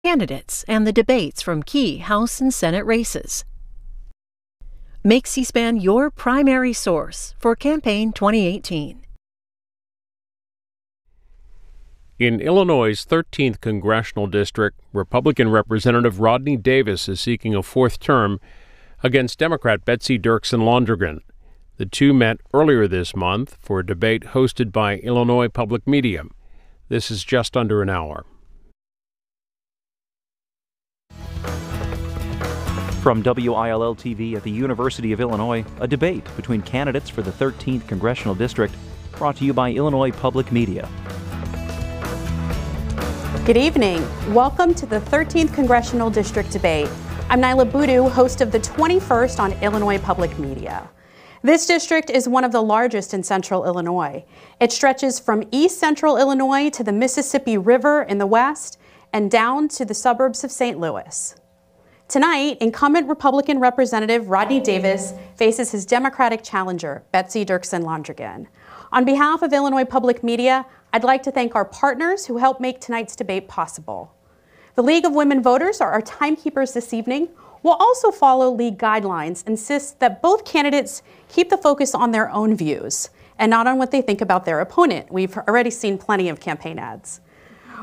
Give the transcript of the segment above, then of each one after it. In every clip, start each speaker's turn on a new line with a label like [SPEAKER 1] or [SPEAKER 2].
[SPEAKER 1] candidates and the debates from key House and Senate races. Make C-SPAN your primary source for campaign 2018.
[SPEAKER 2] In Illinois' 13th Congressional District, Republican Representative Rodney Davis is seeking a fourth term against Democrat Betsy Dirksen Londrigan. The two met earlier this month for a debate hosted by Illinois Public Media. This is just under an hour.
[SPEAKER 3] From WILL-TV at the University of Illinois, a debate between candidates for the 13th Congressional District, brought to you by Illinois Public Media.
[SPEAKER 4] Good evening. Welcome to the 13th Congressional District debate. I'm Nyla Boodoo, host of the 21st on Illinois Public Media. This district is one of the largest in central Illinois. It stretches from east central Illinois to the Mississippi River in the west and down to the suburbs of St. Louis. Tonight, incumbent Republican Representative Rodney Davis faces his Democratic challenger, Betsy Dirksen Londrigan. On behalf of Illinois Public Media, I'd like to thank our partners who helped make tonight's debate possible. The League of Women Voters are our timekeepers this evening. We'll also follow league guidelines, insist that both candidates keep the focus on their own views and not on what they think about their opponent. We've already seen plenty of campaign ads.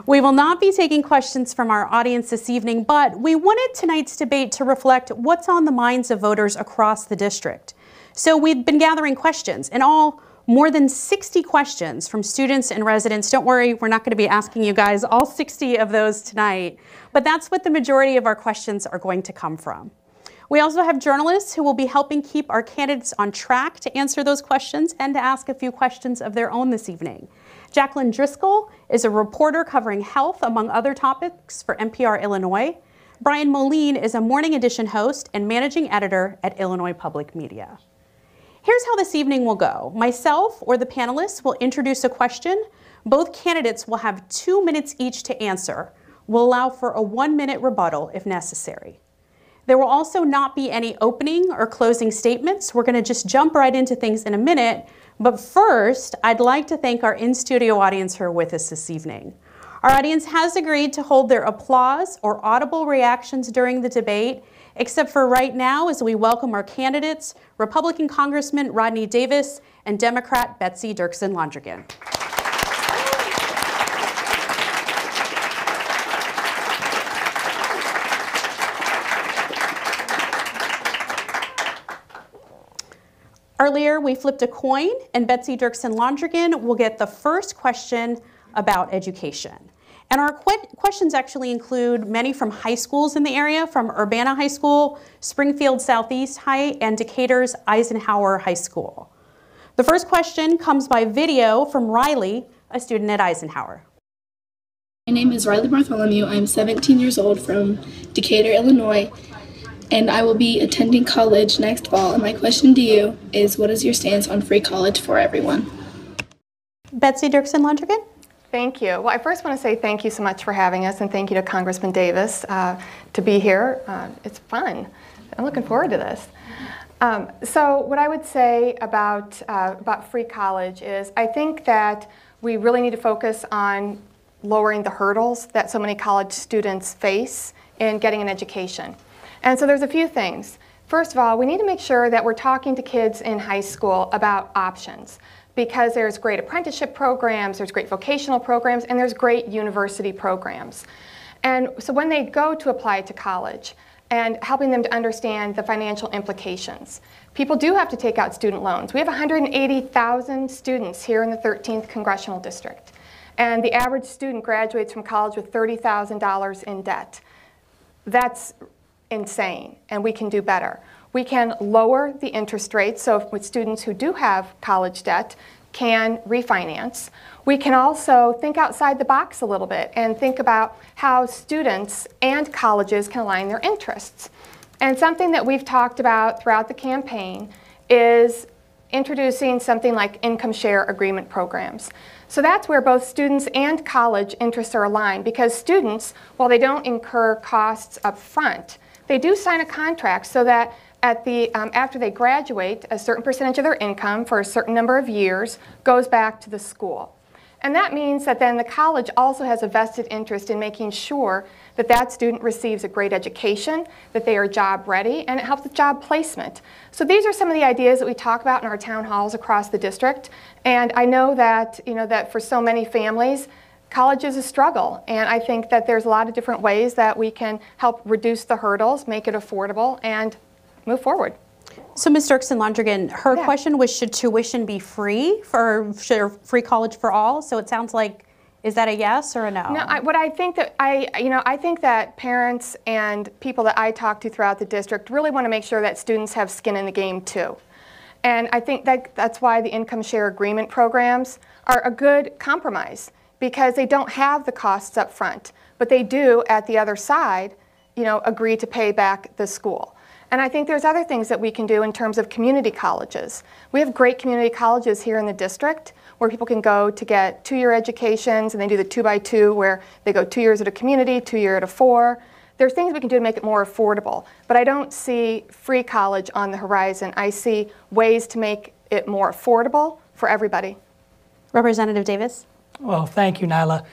[SPEAKER 4] We will not be taking questions from our audience this evening, but we wanted tonight's debate to reflect what's on the minds of voters across the district. So we've been gathering questions. In all, more than 60 questions from students and residents. Don't worry, we're not going to be asking you guys all 60 of those tonight, but that's what the majority of our questions are going to come from. We also have journalists who will be helping keep our candidates on track to answer those questions and to ask a few questions of their own this evening. Jacqueline Driscoll is a reporter covering health, among other topics, for NPR Illinois. Brian Moline is a morning edition host and managing editor at Illinois Public Media. Here's how this evening will go. Myself or the panelists will introduce a question. Both candidates will have 2 minutes each to answer. We'll allow for a 1-minute rebuttal if necessary. There will also not be any opening or closing statements. We're going to just jump right into things in a minute. But first, I'd like to thank our in-studio audience who are with us this evening. Our audience has agreed to hold their applause or audible reactions during the debate, except for right now as we welcome our candidates, Republican Congressman Rodney Davis and Democrat Betsy Dirksen Londrigan. Earlier, we flipped a coin, and Betsy Dirksen Londrigan will get the first question about education. And our questions actually include many from high schools in the area, from Urbana High School, Springfield Southeast High, and Decatur's Eisenhower High School. The first question comes by video from Riley, a student at Eisenhower.
[SPEAKER 5] My name is Riley Bartholomew. I'm 17 years old from Decatur, Illinois, and I will be attending college next fall. And my question to you is, what is your stance on free college for everyone?
[SPEAKER 4] Betsy Dirksen Londrigan.
[SPEAKER 6] Thank you. Well, I first want to say thank you so much for having us, and thank you to Congressman Davis to be here. It's fun. I'm looking forward to this. So what I would say about free college is I think that we really need to focus on lowering the hurdles that so many college students face in getting an education. And so there's a few things. First of all, we need to make sure that we're talking to kids in high school about options, because there's great apprenticeship programs, there's great vocational programs, and there's great university programs. And so when they go to apply to college, and helping them to understand the financial implications. People do have to take out student loans. We have 180,000 students here in the 13th Congressional District. And the average student graduates from college with $30,000 in debt. That's insane, and we can do better. We can lower the interest rates, so with students who do have college debt can refinance. We can also think outside the box a little bit and think about how students and colleges can align their interests. And something that we've talked about throughout the campaign is introducing something like income share agreement programs. So that's where both students and college interests are aligned, because students, while they don't incur costs up front, they do sign a contract so that after they graduate, a certain percentage of their income for a certain number of years goes back to the school. And that means that then the college also has a vested interest in making sure that that student receives a great education, that they are job ready, and it helps with job placement. So these are some of the ideas that we talk about in our town halls across the district. And I know that, that for so many families, college is a struggle. And I think that there's a lot of different ways that we can help reduce the hurdles, make it affordable, and move forward.
[SPEAKER 4] So Ms. Dirksen Londrigan, her question was, should tuition be free should free college for all? So it sounds like, is that a yes or a no?
[SPEAKER 6] No, I think that parents and people that I talk to throughout the district really want to make sure that students have skin in the game too. And I think that's why the income share agreement programs are a good compromise, because they don't have the costs up front, but they do at the other side, agree to pay back the school. And I think there's other things that we can do in terms of community colleges. We have great community colleges here in the district where people can go to get 2-year educations, and they do the 2x2 where they go 2 years at a community, 2 years at a 4. There's things we can do to make it more affordable, but I don't see free college on the horizon. I see ways to make it more affordable for everybody.
[SPEAKER 4] Representative Davis?
[SPEAKER 7] Well, thank you, Nyla.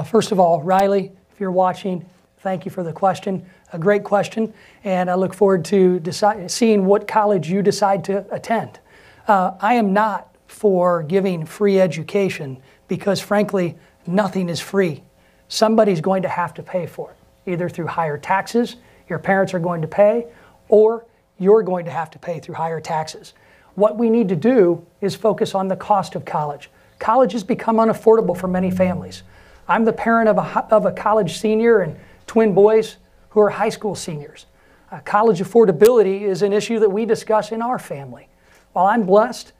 [SPEAKER 7] First of all, Riley, if you're watching, thank you for the question. A great question, and I look forward to seeing what college you decide to attend. I am not for giving free education because, frankly, nothing is free. Somebody's going to have to pay for it, either through higher taxes, your parents are going to pay, or you're going to have to pay through higher taxes. What we need to do is focus on the cost of college. College has become unaffordable for many families. I'm the parent of a college senior and twin boys who are high school seniors. College affordability is an issue that we discuss in our family. While I'm blessed,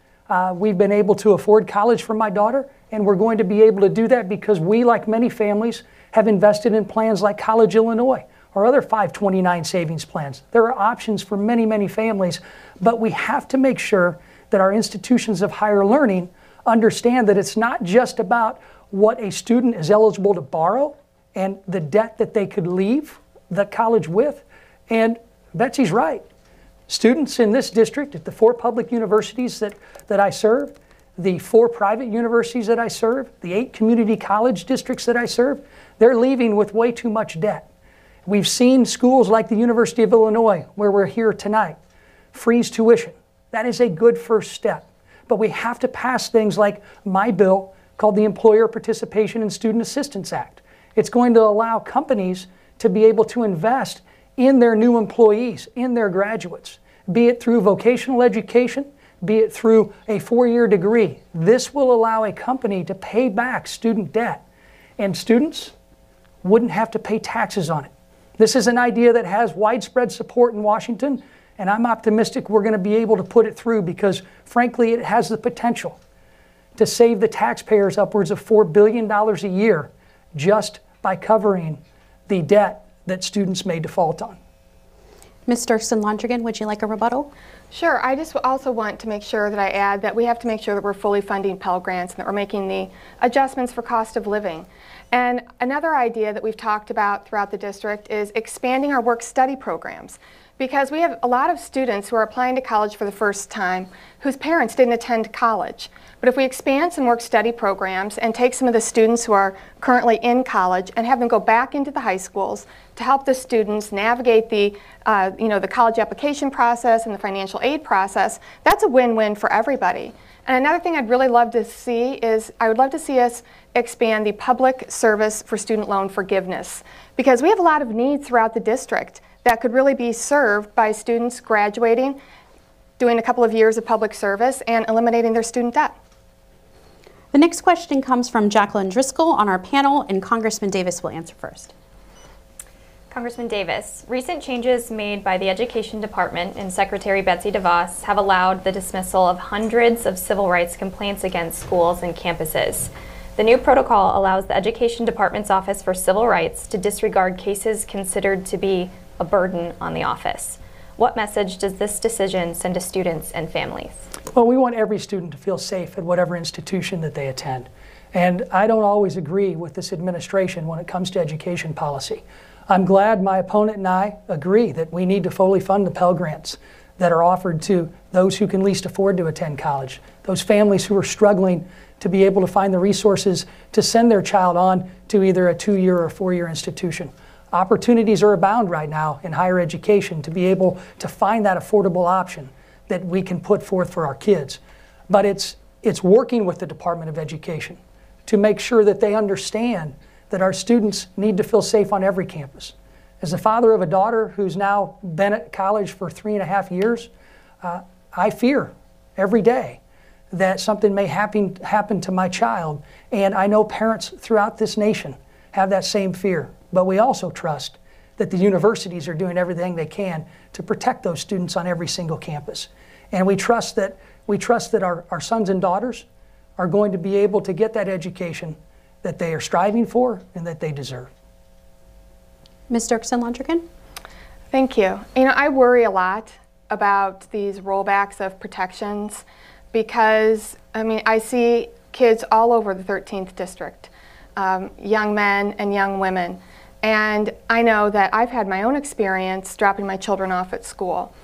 [SPEAKER 7] we've been able to afford college for my daughter, and we're going to be able to do that because we, like many families, have invested in plans like College Illinois or other 529 savings plans. There are options for many, many families, but we have to make sure that our institutions of higher learning understand that it's not just about what a student is eligible to borrow and the debt that they could leave the college with. And Betsy's right. Students in this district at the 4 public universities that I serve, the 4 private universities that I serve, the 8 community college districts that I serve, they're leaving with way too much debt. We've seen schools like the University of Illinois, where we're here tonight, freeze tuition. That is a good first step. But we have to pass things like my bill called the Employer Participation and Student Assistance Act. It's going to allow companies to be able to invest in their new employees, in their graduates, be it through vocational education, be it through a 4-year degree. This will allow a company to pay back student debt, and students wouldn't have to pay taxes on it. This is an idea that has widespread support in Washington, and I'm optimistic we're going to be able to put it through because, frankly, it has the potential to save the taxpayers upwards of $4 billion a year just by covering the debt that students may default on.
[SPEAKER 4] Ms. Dirksen Londrigan, would you like a rebuttal?
[SPEAKER 6] Sure. I just also want to make sure that I add that we have to make sure that we're fully funding Pell Grants and that we're making the adjustments for cost of living. And another idea that we've talked about throughout the district is expanding our work-study programs, because we have a lot of students who are applying to college for the first time whose parents didn't attend college. But if we expand some work-study programs and take some of the students who are currently in college and have them go back into the high schools to help the students navigate the college application process and the financial aid process, that's a win-win for everybody. And another thing I'd really love to see is I would love to see us expand the public service for student loan forgiveness, because we have a lot of needs throughout the district that could really be served by students graduating, doing a couple of years of public service, and eliminating their student debt.
[SPEAKER 4] The next question comes from Jacqueline Driscoll on our panel, and Congressman Davis will answer first.
[SPEAKER 8] Congressman Davis, recent changes made by the Education Department and Secretary Betsy DeVos have allowed the dismissal of hundreds of civil rights complaints against schools and campuses. The new protocol allows the Education Department's Office for Civil Rights to disregard cases considered to be a burden on the office. What message does this decision send to students and families?
[SPEAKER 7] Well, we want every student to feel safe at whatever institution that they attend. And I don't always agree with this administration when it comes to education policy. I'm glad my opponent and I agree that we need to fully fund the Pell Grants that are offered to those who can least afford to attend college, those families who are struggling to be able to find the resources to send their child on to either a 2-year or 4-year institution. Opportunities are abound right now in higher education to be able to find that affordable option that we can put forth for our kids. But it's working with the Department of Education to make sure that they understand that our students need to feel safe on every campus. As the father of a daughter who's now been at college for 3.5 years, I fear every day that something may happen to my child. And I know parents throughout this nation have that same fear. But we also trust that the universities are doing everything they can to protect those students on every single campus. And we trust that our sons and daughters are going to be able to get that education that they are striving for and that they deserve.
[SPEAKER 4] Ms. Dirksen Londrigan?
[SPEAKER 6] Thank you. You know, I worry a lot about these rollbacks of protections because, I mean, I see kids all over the 13th District, young men and young women. And I know that I've had my own experience dropping my children off at school.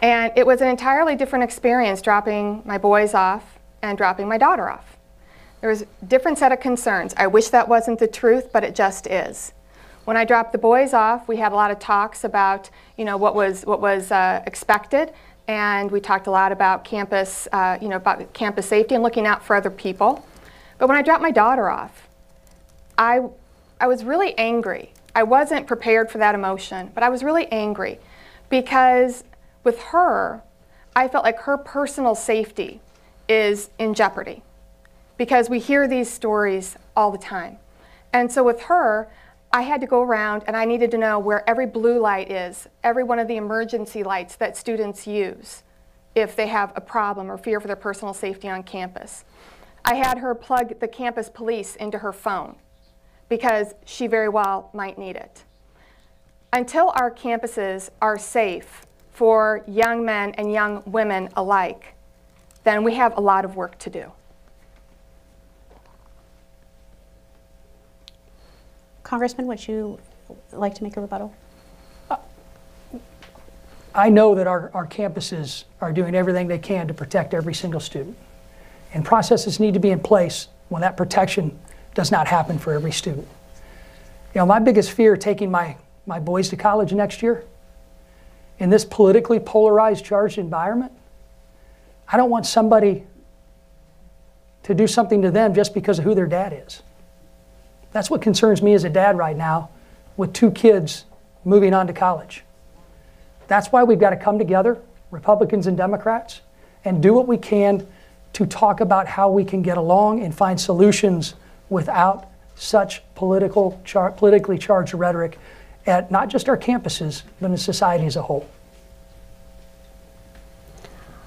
[SPEAKER 6] And it was an entirely different experience dropping my boys off and dropping my daughter off. There was a different set of concerns. I wish that wasn't the truth, but it just is. When I dropped the boys off, we had a lot of talks about, you know, what was expected, and we talked a lot about campus, about campus safety and looking out for other people. But when I dropped my daughter off, I was really angry. I wasn't prepared for that emotion, but I was really angry because with her, I felt like her personal safety is in jeopardy because we hear these stories all the time. And so with her, I had to go around and I needed to know where every blue light is, every one of the emergency lights that students use if they have a problem or fear for their personal safety on campus. I had her plug the campus police into her phone because she very well might need it. Until our campuses are safe for young men and young women alike, then we have a lot of work to do.
[SPEAKER 4] Congressman, would you like to make a rebuttal?
[SPEAKER 7] I know that our campuses are doing everything they can to protect every single student. And processes need to be in place when that protection does not happen for every student. You know, my biggest fear taking my boys to college next year, in this politically polarized, charged environment, I don't want somebody to do something to them just because of who their dad is. That's what concerns me as a dad right now with 2 kids moving on to college. That's why we've got to come together, Republicans and Democrats, and do what we can to talk about how we can get along and find solutions without such politically charged rhetoric at not just our campuses, but in society as a whole.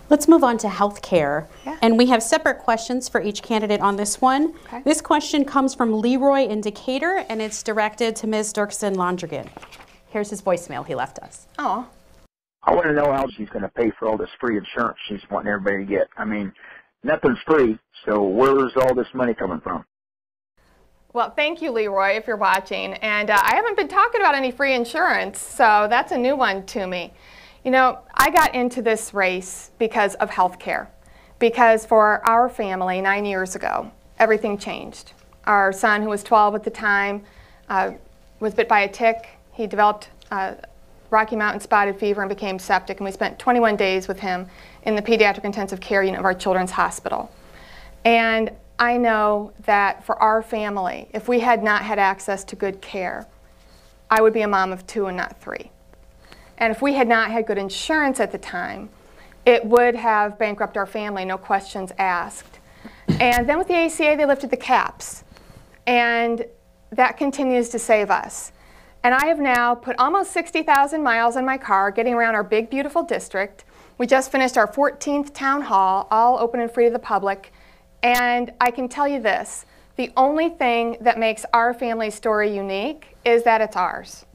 [SPEAKER 4] Let's move on to health care.
[SPEAKER 6] Yeah.
[SPEAKER 4] And we have separate questions for each candidate on this one.
[SPEAKER 6] Okay.
[SPEAKER 4] This question comes from Leroy in Decatur, and it's directed to Ms. Dirksen Londrigan. Here's his voicemail he left us.
[SPEAKER 6] Oh.
[SPEAKER 9] I want to know how she's going to pay for all this free insurance she's wanting everybody to get. I mean, nothing's free, so where's all this money coming from?
[SPEAKER 6] Well, thank you, Leroy, if you're watching. And I haven't been talking about any free insurance, so that's a new one to me. You know, I got into this race because of health care. Because for our family, 9 years ago, everything changed. Our son, who was 12 at the time, was bit by a tick. He developed Rocky Mountain spotted fever and became septic, and we spent 21 days with him in the pediatric intensive care unit of our children's hospital. And I know that for our family, if we had not had access to good care, I would be a mom of 2 and not 3. And if we had not had good insurance at the time, it would have bankrupted our family, no questions asked. And then with the ACA, they lifted the caps. And that continues to save us. And I have now put almost 60,000 miles on my car getting around our big, beautiful district. We just finished our 14th town hall, all open and free to the public. And I can tell you this, the only thing that makes our family story unique is that it's ours.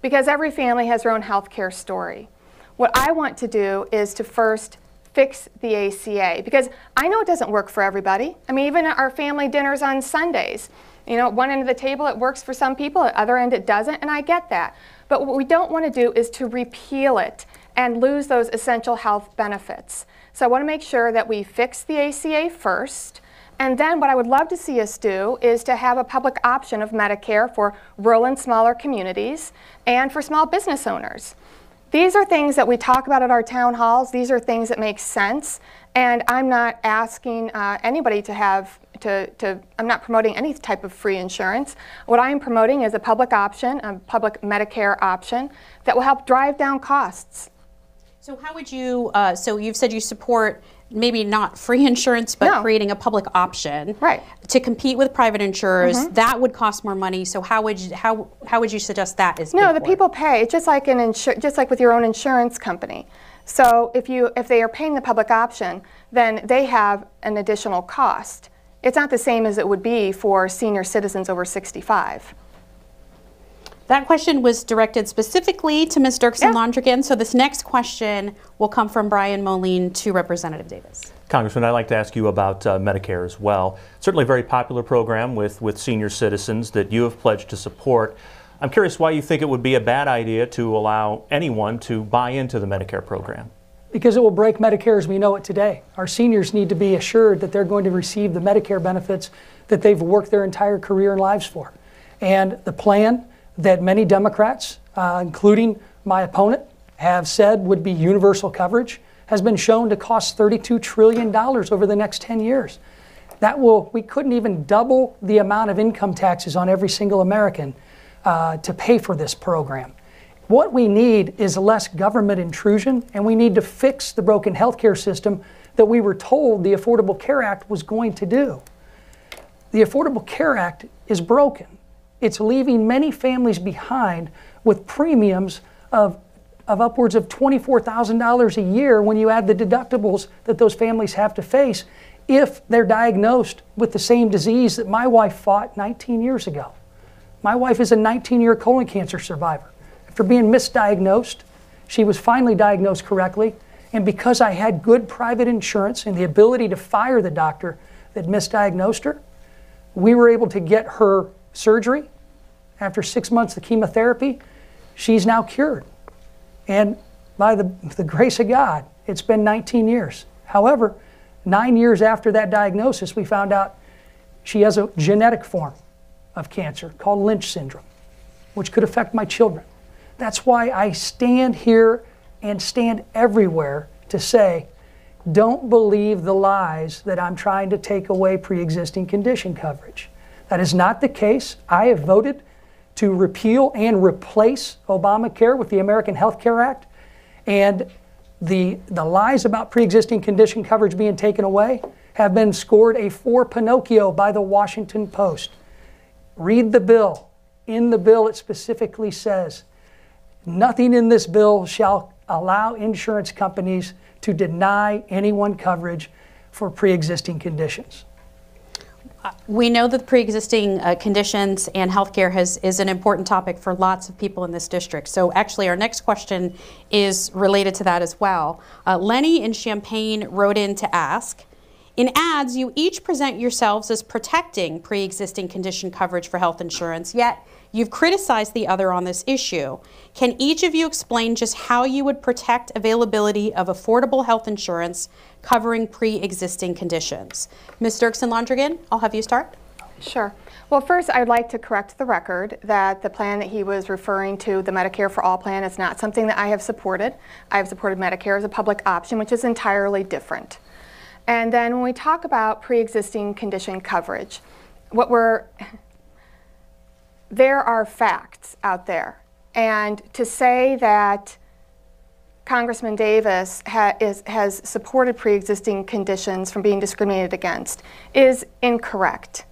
[SPEAKER 6] Because every family has their own health care story. What I want to do is to first fix the ACA, because I know it doesn't work for everybody. I mean, even at our family dinners on Sundays, you know, at one end of the table it works for some people, at the other end it doesn't, and I get that. But what we don't want to do is to repeal it and lose those essential health benefits. So I want to make sure that we fix the ACA first, And then what I would love to see us do is to have a public option of Medicare for rural and smaller communities and for small business owners. These are things that we talk about at our town halls. These are things that make sense. And I'm not asking anybody to have, I'm not promoting any type of free insurance. What I am promoting is a public option, a public Medicare option that will help drive down costs.
[SPEAKER 4] So how would you, so you've said you support maybe not free insurance, but creating a public option to compete with private insurers. That would cost more money. So how would you suggest that is?
[SPEAKER 6] No, the people pay. It's just like just like with your own insurance company. So if they are paying the public option, then they have an additional cost. It's not the same as it would be for senior citizens over 65.
[SPEAKER 4] That question was directed specifically to Ms. Dirksen Londrigan. So this next question will come from Brian Moline to Representative Davis.
[SPEAKER 3] Congressman, I'd like to ask you about Medicare as well. Certainly a very popular program with senior citizens that you have pledged to support. I'm curious why you think it would be a bad idea to allow anyone to buy into the Medicare program.
[SPEAKER 7] Because it will break Medicare as we know it today. Our seniors need to be assured that they're going to receive the Medicare benefits that they've worked their entire career and lives for. And the plan that many Democrats, including my opponent, have said would be universal coverage has been shown to cost $32 trillion over the next 10 years. We couldn't even double the amount of income taxes on every single American to pay for this program. What we need is less government intrusion, and we need to fix the broken healthcare system that we were told the Affordable Care Act was going to do. The Affordable Care Act is broken. It's leaving many families behind with premiums of upwards of $24,000 a year when you add the deductibles that those families have to face if they're diagnosed with the same disease that my wife fought 19 years ago. My wife is a 19-year colon cancer survivor. After being misdiagnosed, she was finally diagnosed correctly, and because I had good private insurance and the ability to fire the doctor that misdiagnosed her, we were able to get her surgery. After 6 months of chemotherapy, she's now cured. And by the grace of God, it's been 19 years. However, 9 years after that diagnosis, we found out she has a genetic form of cancer called Lynch syndrome, which could affect my children. That's why I stand here and stand everywhere to say, don't believe the lies that I'm trying to take away pre-existing condition coverage. That is not the case. I have voted to repeal and replace Obamacare with the American Health Care Act, and the lies about pre-existing condition coverage being taken away have been scored a 4 Pinocchio by the Washington Post. Read the bill. In the bill it specifically says, nothing in this bill shall allow insurance companies to deny anyone coverage for pre-existing conditions.
[SPEAKER 4] We know that pre-existing conditions and healthcare is an important topic for lots of people in this district. So actually our next question is related to that as well. Lenny in Champaign wrote in to ask, in ads, you each present yourselves as protecting pre-existing condition coverage for health insurance, yet you've criticized the other on this issue. Can each of you explain just how you would protect availability of affordable health insurance covering pre-existing conditions? Ms. Dirksen Londrigan, I'll have you start.
[SPEAKER 6] Sure. Well, first, I'd like to correct the record that the plan that he was referring to, the Medicare for All plan, is not something that I have supported. I have supported Medicare as a public option, which is entirely different. And then when we talk about pre-existing condition coverage, there are facts out there. And to say that Congressman Davis has supported pre-existing conditions from being discriminated against is incorrect.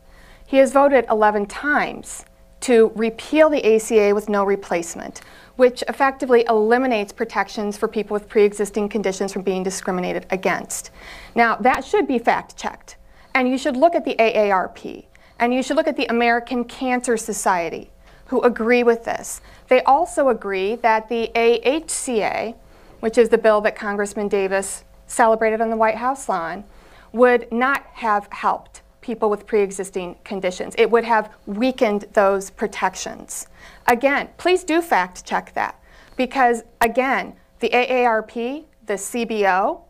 [SPEAKER 6] He has voted 11 times to repeal the ACA with no replacement, which effectively eliminates protections for people with pre-existing conditions from being discriminated against. Now, that should be fact-checked. And you should look at the AARP. And you should look at the American Cancer Society, who agree with this. They also agree that the AHCA, which is the bill that Congressman Davis celebrated on the White House lawn, would not have helped people with pre-existing conditions. It would have weakened those protections. Again, please do fact check that, because again, the AARP, the CBO,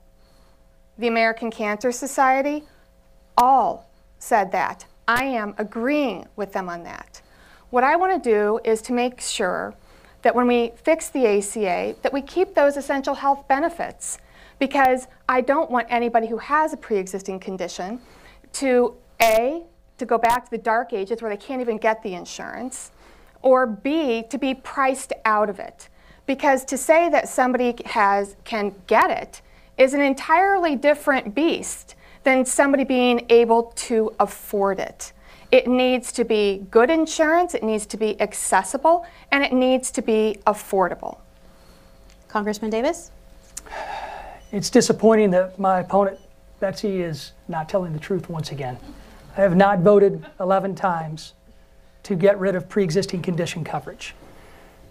[SPEAKER 6] the American Cancer Society, all said that. I am agreeing with them on that. What I want to do is to make sure that when we fix the ACA, that we keep those essential health benefits, because I don't want anybody who has a pre-existing condition to A, to go back to the dark ages where they can't even get the insurance, or B, to be priced out of it. Because to say that somebody can get it is an entirely different beast than somebody being able to afford it. It needs to be good insurance, it needs to be accessible, and it needs to be affordable.
[SPEAKER 4] Congressman Davis?
[SPEAKER 7] It's disappointing that my opponent, Betsy, is not telling the truth once again. I have not voted 11 times to get rid of pre-existing condition coverage.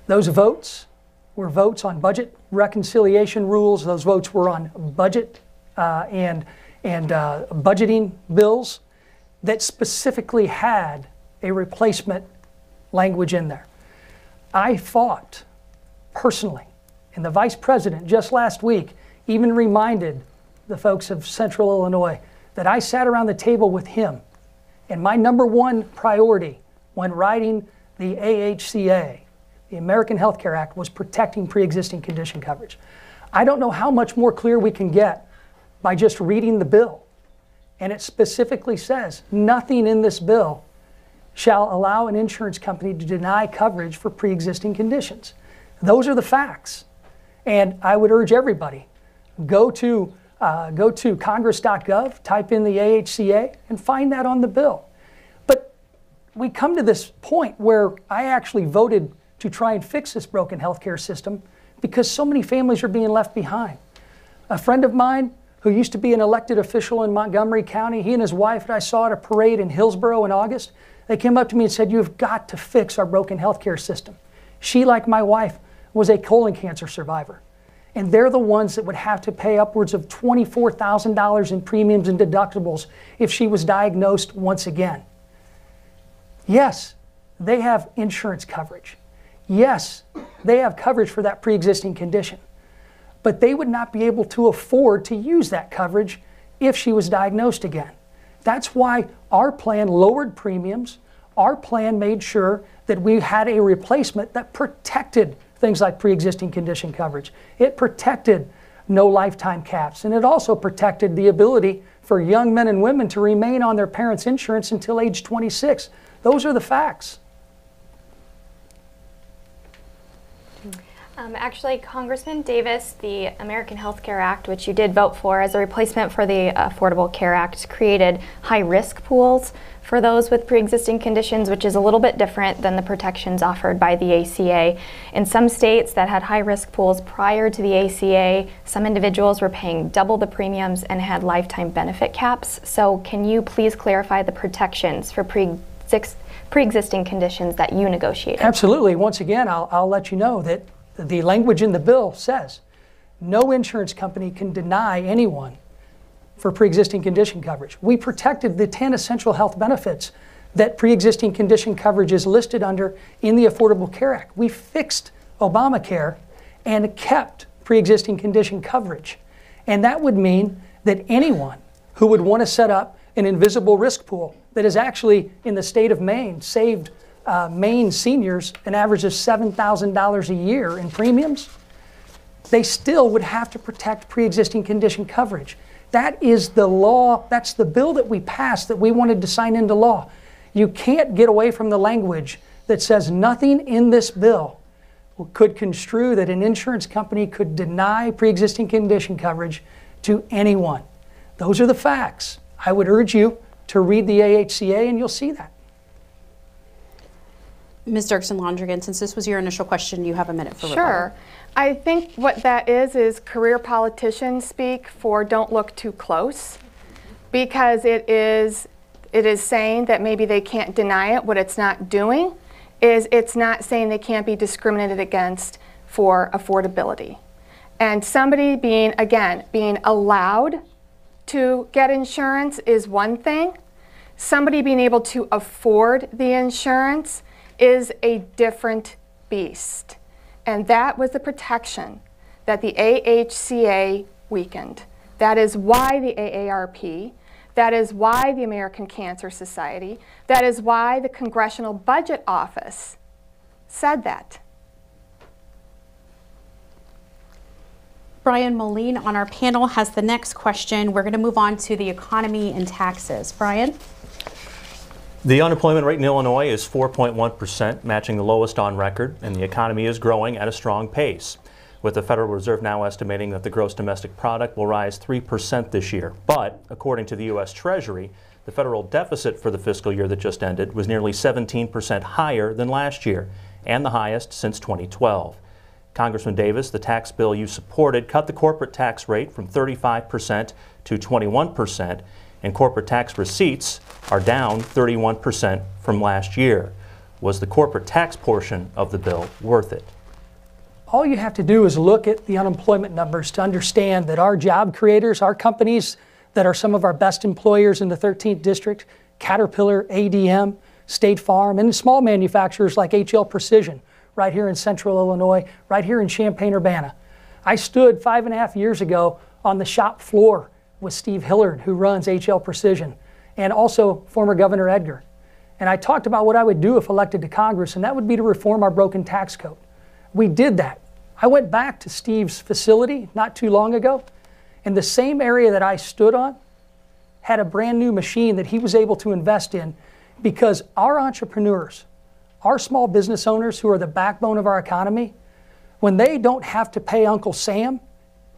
[SPEAKER 7] Those votes were votes on budget reconciliation rules. Those votes were on budget and budgeting bills that specifically had a replacement language in there. I fought personally, and the vice president just last week even reminded the folks of Central Illinois that I sat around the table with him, and my #1 priority when writing the AHCA, the American Health Care Act, was protecting pre-existing condition coverage. I don't know how much more clear we can get by just reading the bill. And it specifically says, nothing in this bill shall allow an insurance company to deny coverage for pre-existing conditions. Those are the facts. And I would urge everybody, go to congress.gov, type in the AHCA, and find that on the bill. But we come to this point where I actually voted to try and fix this broken healthcare system because so many families are being left behind. A friend of mine who used to be an elected official in Montgomery County, he and his wife that I saw at a parade in Hillsborough in August, they came up to me and said, "You've got to fix our broken healthcare system." She, like my wife, was a colon cancer survivor. And they're the ones that would have to pay upwards of $24,000 in premiums and deductibles if she was diagnosed once again. Yes, they have insurance coverage. Yes, they have coverage for that pre-existing condition. But they would not be able to afford to use that coverage if she was diagnosed again. That's why our plan lowered premiums. Our plan made sure that we had a replacement that protected things like pre-existing condition coverage. It protected no lifetime caps, and it also protected the ability for young men and women to remain on their parents' insurance until age 26. Those are the facts.
[SPEAKER 8] Actually, Congressman Davis, the American Health Care Act, which you did vote for as a replacement for the Affordable Care Act, created high-risk pools for those with pre-existing conditions, which is a little bit different than the protections offered by the ACA. In some states that had high-risk pools prior to the ACA, some individuals were paying double the premiums and had lifetime benefit caps. So can you please clarify the protections for pre-existing conditions that you negotiated?
[SPEAKER 7] Absolutely. Once again, I'll let you know that the language in the bill says no insurance company can deny anyone for pre-existing condition coverage. We protected the 10 essential health benefits that pre-existing condition coverage is listed under in the Affordable Care Act. We fixed Obamacare and kept pre-existing condition coverage. And that would mean that anyone who would want to set up an invisible risk pool that is actually, in the state of Maine, saved Maine seniors an average of $7,000 a year in premiums, they still would have to protect pre-existing condition coverage. That is the law, that's the bill that we passed that we wanted to sign into law. You can't get away from the language that says nothing in this bill could construe that an insurance company could deny pre-existing condition coverage to anyone. Those are the facts. I would urge you to read the AHCA and you'll see that.
[SPEAKER 4] Ms. Dirksen Londrigan, since this was your initial question, you have a minute for rebuttal.
[SPEAKER 6] Sure. I think what that is career politicians speak for don't look too close, because it is saying that maybe they can't deny it. What it's not doing is it's not saying they can't be discriminated against for affordability. And somebody being allowed to get insurance is one thing. Somebody being able to afford the insurance is a different beast. And that was the protection that the AHCA weakened. That is why the AARP That is why the American Cancer Society, that is why the Congressional Budget Office said that.
[SPEAKER 4] Brian Moline on our panel has the next question. We're going to move on to the economy and taxes. Brian?
[SPEAKER 3] The unemployment rate in Illinois is 4.1%, matching the lowest on record, and the economy is growing at a strong pace, with the Federal Reserve now estimating that the gross domestic product will rise 3% this year. But, according to the U.S. Treasury, the federal deficit for the fiscal year that just ended was nearly 17% higher than last year, and the highest since 2012. Congressman Davis, the tax bill you supported cut the corporate tax rate from 35% to 21%, and corporate tax receipts are down 31% from last year. Was the corporate tax portion of the bill worth it?
[SPEAKER 7] All you have to do is look at the unemployment numbers to understand that our job creators, our companies that are some of our best employers in the 13th District, Caterpillar, ADM, State Farm, and small manufacturers like HL Precision, right here in central Illinois, right here in Champaign-Urbana. I stood 5.5 years ago on the shop floor with Steve Hillard, who runs HL Precision, and also former Governor Edgar. And I talked about what I would do if elected to Congress, and that would be to reform our broken tax code. We did that. I went back to Steve's facility not too long ago, and the same area that I stood on had a brand new machine that he was able to invest in, because our entrepreneurs, our small business owners who are the backbone of our economy, when they don't have to pay Uncle Sam,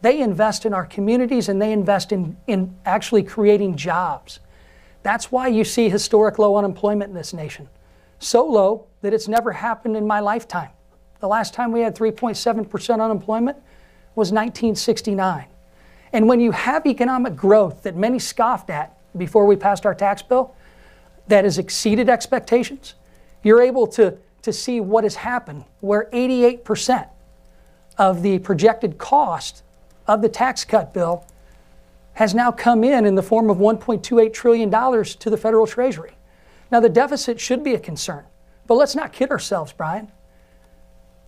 [SPEAKER 7] they invest in our communities and they invest in actually creating jobs. That's why you see historic low unemployment in this nation. So low that it's never happened in my lifetime. The last time we had 3.7% unemployment was 1969. And when you have economic growth that many scoffed at before we passed our tax bill, that has exceeded expectations, you're able to see what has happened, where 88% of the projected cost of the tax cut bill has now come in the form of $1.28 trillion to the federal treasury. Now, the deficit should be a concern, but let's not kid ourselves, Brian.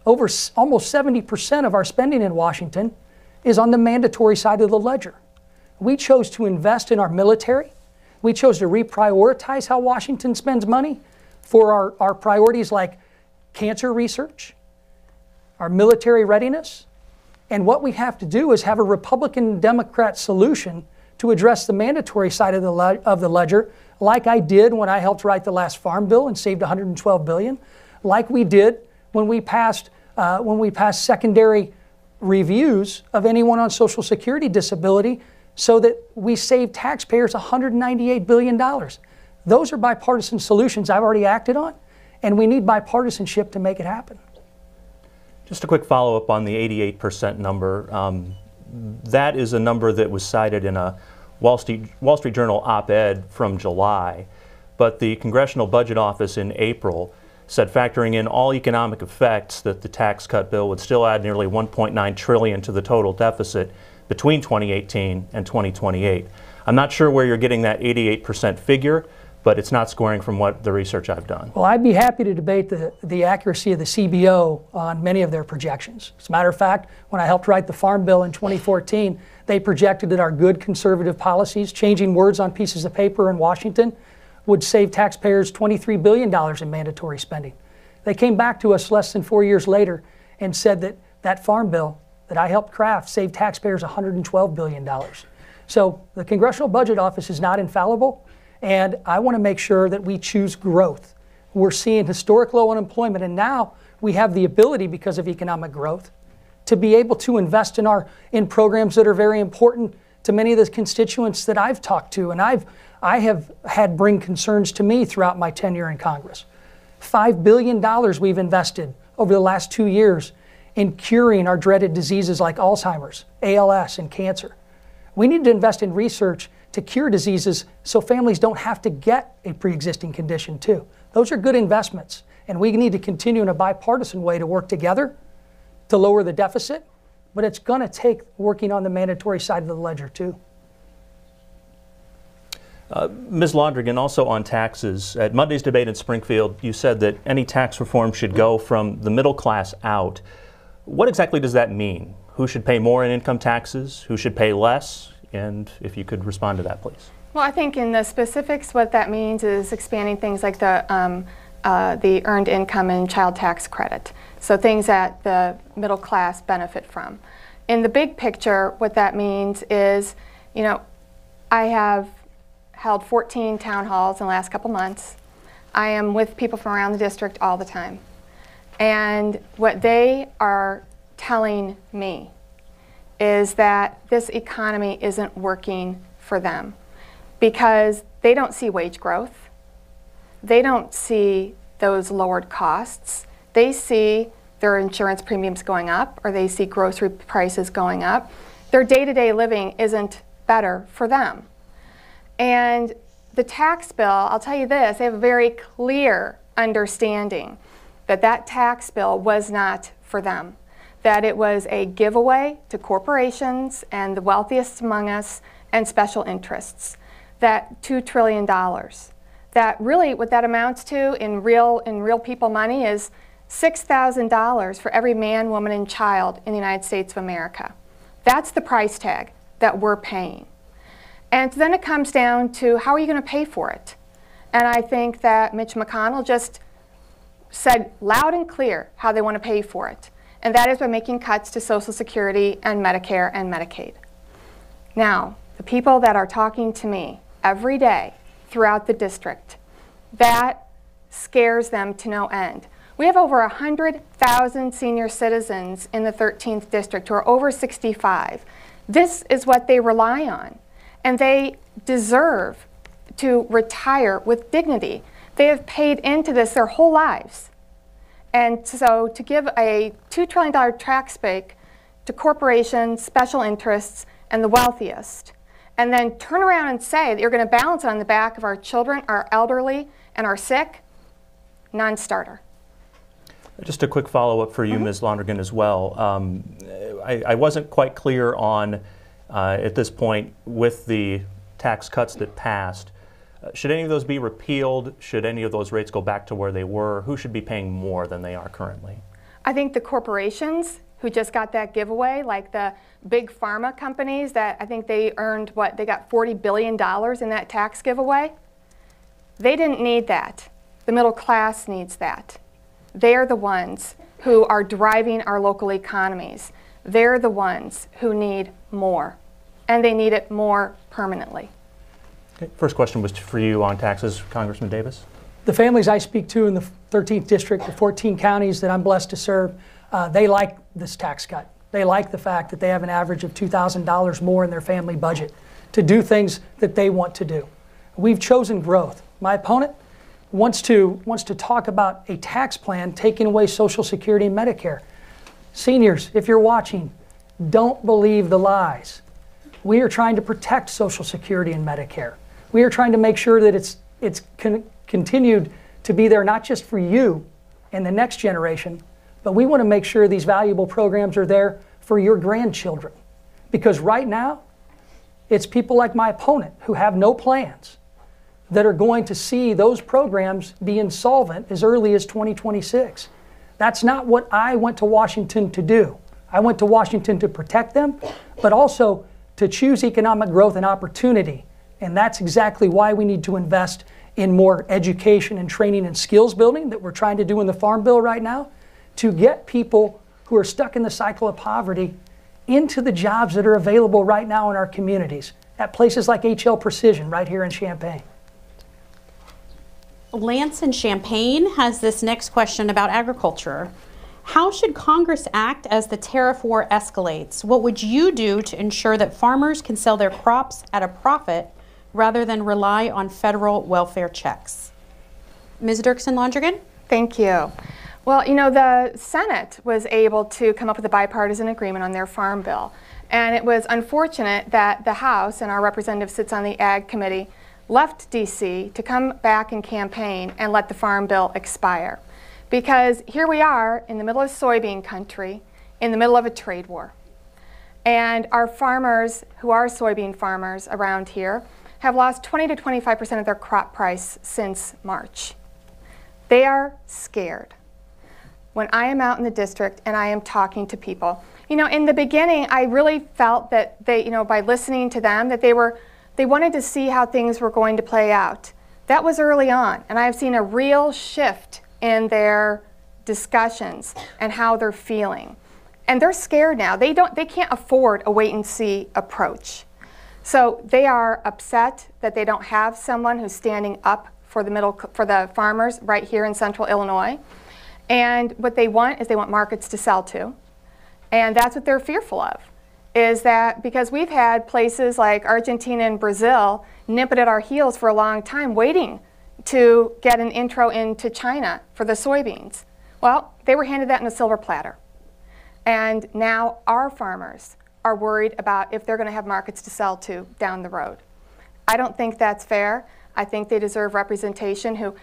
[SPEAKER 7] Almost 70% of our spending in Washington is on the mandatory side of the ledger. We chose to invest in our military. We chose to reprioritize how Washington spends money for our priorities like cancer research, our military readiness. And what we have to do is have a Republican-Democrat solution to address the mandatory side of the ledger, like I did when I helped write the last farm bill and saved $112 billion, like we did when we passed secondary reviews of anyone on Social Security disability, so that we saved taxpayers $198 billion. Those are bipartisan solutions I've already acted on, and we need bipartisanship to make it happen.
[SPEAKER 3] Just a quick follow-up on the 88% number. That is a number that was cited in a Wall Street Journal op-ed from July, but the Congressional Budget Office in April said, factoring in all economic effects, that the tax cut bill would still add nearly $1.9 trillion to the total deficit between 2018 and 2028. I'm not sure where you're getting that 88% figure, but it's not scoring from what the research I've done.
[SPEAKER 7] Well, I'd be happy to debate the accuracy of the CBO on many of their projections. As a matter of fact, when I helped write the Farm Bill in 2014, they projected that our good conservative policies, changing words on pieces of paper in Washington, would save taxpayers $23 billion in mandatory spending. They came back to us less than 4 years later and said that that Farm Bill that I helped craft saved taxpayers $112 billion. So the Congressional Budget Office is not infallible, and I want to make sure that we choose growth. We're seeing historic low unemployment, and now we have the ability, because of economic growth, to be able to invest in programs that are very important to many of the constituents that I've talked to, and I have had bring concerns to me throughout my tenure in Congress. $5 billion we've invested over the last 2 years in curing our dreaded diseases like Alzheimer's, ALS, and cancer. We need to invest in research to cure diseases so families don't have to get a pre-existing condition too. Those are good investments, and we need to continue in a bipartisan way to work together to lower the deficit, but it's going to take working on the mandatory side of the ledger too.
[SPEAKER 3] Ms. Londrigan, also on taxes, at Monday's debate in Springfield, you said that any tax reform should go from the middle class out. What exactly does that mean? Who should pay more in income taxes? Who should pay less? And if you could respond to that, please.
[SPEAKER 6] Well, I think in the specifics, what that means is expanding things like the earned income and child tax credit. So things that the middle class benefit from. In the big picture, what that means is, you know, I have held 14 town halls in the last couple months. I am with people from around the district all the time. And what they are telling me is that this economy isn't working for them because they don't see wage growth. They don't see those lowered costs. They see their insurance premiums going up, or they see grocery prices going up. Their day-to-day living isn't better for them. And the tax bill, I'll tell you this, they have a very clear understanding that that tax bill was not for them, that it was a giveaway to corporations and the wealthiest among us and special interests, that $2 trillion. That really what that amounts to in real people money is $6,000 for every man, woman, and child in the United States of America. That's the price tag that we're paying. And then it comes down to how are you going to pay for it? And I think that Mitch McConnell just said loud and clear how they want to pay for it. And that is by making cuts to Social Security and Medicare and Medicaid. Now, the people that are talking to me every day throughout the district, that scares them to no end. We have over 100,000 senior citizens in the 13th district who are over 65. This is what they rely on. And they deserve to retire with dignity. They have paid into this their whole lives. And so to give a $2 trillion tax break to corporations, special interests, and the wealthiest, and then turn around and say that you're going to balance it on the back of our children, our elderly, and our sick, non-starter.
[SPEAKER 3] Just a quick follow-up for you, Ms. Londrigan, as well. I wasn't quite clear on, at this point, with the tax cuts that passed, should any of those be repealed? Should any of those rates go back to where they were? Who should be paying more than they are currently?
[SPEAKER 6] I think the corporations who just got that giveaway, like the big pharma companies that I think they earned, what, they got $40 billion in that tax giveaway? They didn't need that. The middle class needs that. They're the ones who are driving our local economies. They're the ones who need more, and they need it more permanently.
[SPEAKER 3] Okay. First question was for you on taxes, Congressman Davis.
[SPEAKER 7] The families I speak to in the 13th District, the 14 counties that I'm blessed to serve, they like this tax cut. They like the fact that they have an average of $2,000 more in their family budget to do things that they want to do. We've chosen growth. My opponent wants to talk about a tax plan taking away Social Security and Medicare. Seniors, if you're watching, don't believe the lies. We are trying to protect Social Security and Medicare. We are trying to make sure that it's continued to be there not just for you and the next generation, but we want to make sure these valuable programs are there for your grandchildren. Because right now, it's people like my opponent who have no plans that are going to see those programs be insolvent as early as 2026. That's not what I went to Washington to do. I went to Washington to protect them, but also to choose economic growth and opportunity. And that's exactly why we need to invest in more education and training and skills building that we're trying to do in the Farm Bill right now to get people who are stuck in the cycle of poverty into the jobs that are available right now in our communities at places like HL Precision right here in Champaign.
[SPEAKER 4] Lance in Champaign has this next question about agriculture. How should Congress act as the tariff war escalates? What would you do to ensure that farmers can sell their crops at a profit rather than rely on federal welfare checks? Ms. Dirksen Londrigan?
[SPEAKER 6] Thank you. Well, you know, the Senate was able to come up with a bipartisan agreement on their farm bill. And it was unfortunate that the House, and our representative sits on the Ag Committee, left D.C. to come back and campaign and let the farm bill expire. Because here we are in the middle of soybean country, in the middle of a trade war. And our farmers, who are soybean farmers around here, have lost 20 to 25% of their crop price since March. They are scared. When I am out in the district and I am talking to people, you know, in the beginning, I really felt that they, you know, by listening to them, that they were They wanted to see how things were going to play out. That was early on, and I've seen a real shift in their discussions and how they're feeling. And they're scared now. They can't afford a wait-and-see approach. So they are upset that they don't have someone who's standing up for the farmers right here in central Illinois. And what they want is they want markets to sell to. And that's what they're fearful of, is that because we've had places like Argentina and Brazil nipping at our heels for a long time, waiting to get an intro into China for the soybeans. Well, they were handed that in a silver platter. And now our farmers are worried about if they're going to have markets to sell to down the road. I don't think that's fair. I think they deserve representation who,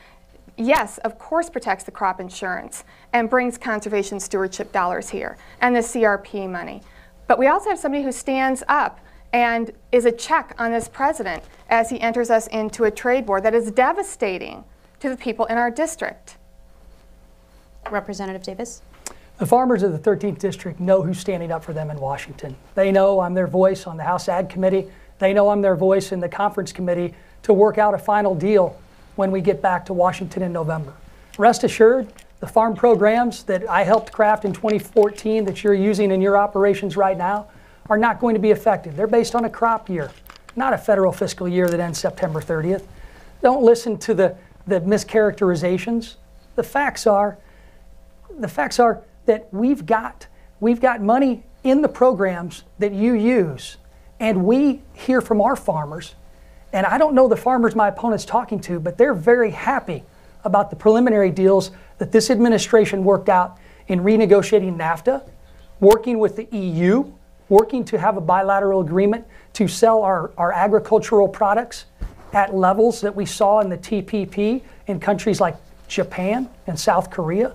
[SPEAKER 6] yes, of course, protects the crop insurance and brings conservation stewardship dollars here and the CRP money. But we also have somebody who stands up and is a check on this president as he enters us into a trade war that is devastating to the people in our district.
[SPEAKER 4] Representative Davis.
[SPEAKER 7] The farmers of the 13th District know who's standing up for them in Washington. They know I'm their voice on the House Ag Committee. They know I'm their voice in the Conference Committee to work out a final deal when we get back to Washington in November. Rest assured, the farm programs that I helped craft in 2014 that you're using in your operations right now are not going to be effective. They're based on a crop year, not a federal fiscal year that ends September 30th. Don't listen to the mischaracterizations. The facts are that we've got money in the programs that you use, and we hear from our farmers, and I don't know the farmers my opponent's talking to, but they're very happy about the preliminary deals that this administration worked out in renegotiating NAFTA, working with the EU, working to have a bilateral agreement to sell our agricultural products at levels that we saw in the TPP in countries like Japan and South Korea.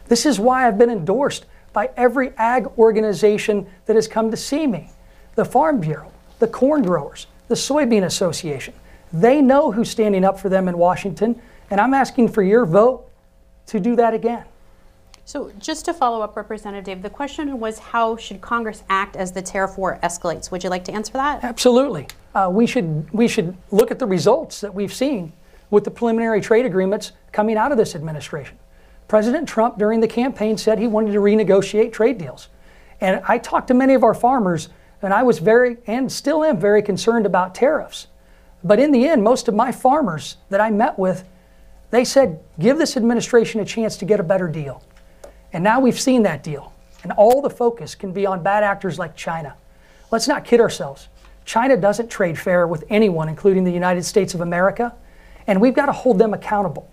[SPEAKER 7] This is why I've been endorsed by every ag organization that has come to see me. The Farm Bureau, the corn growers, the Soybean Association. They know who's standing up for them in Washington, and I'm asking for your vote to do that again.
[SPEAKER 4] So just to follow up, Representative Dave, the question was how should Congress act as the tariff war escalates? Would you like to answer that?
[SPEAKER 7] Absolutely. We should look at the results that we've seen with the preliminary trade agreements coming out of this administration. President Trump, during the campaign, said he wanted to renegotiate trade deals. And I talked to many of our farmers, and I was and still am very concerned about tariffs. But in the end, most of my farmers that I met with, they said, give this administration a chance to get a better deal. And now we've seen that deal. And all the focus can be on bad actors like China. Let's not kid ourselves. China doesn't trade fair with anyone, including the United States of America. And we've got to hold them accountable.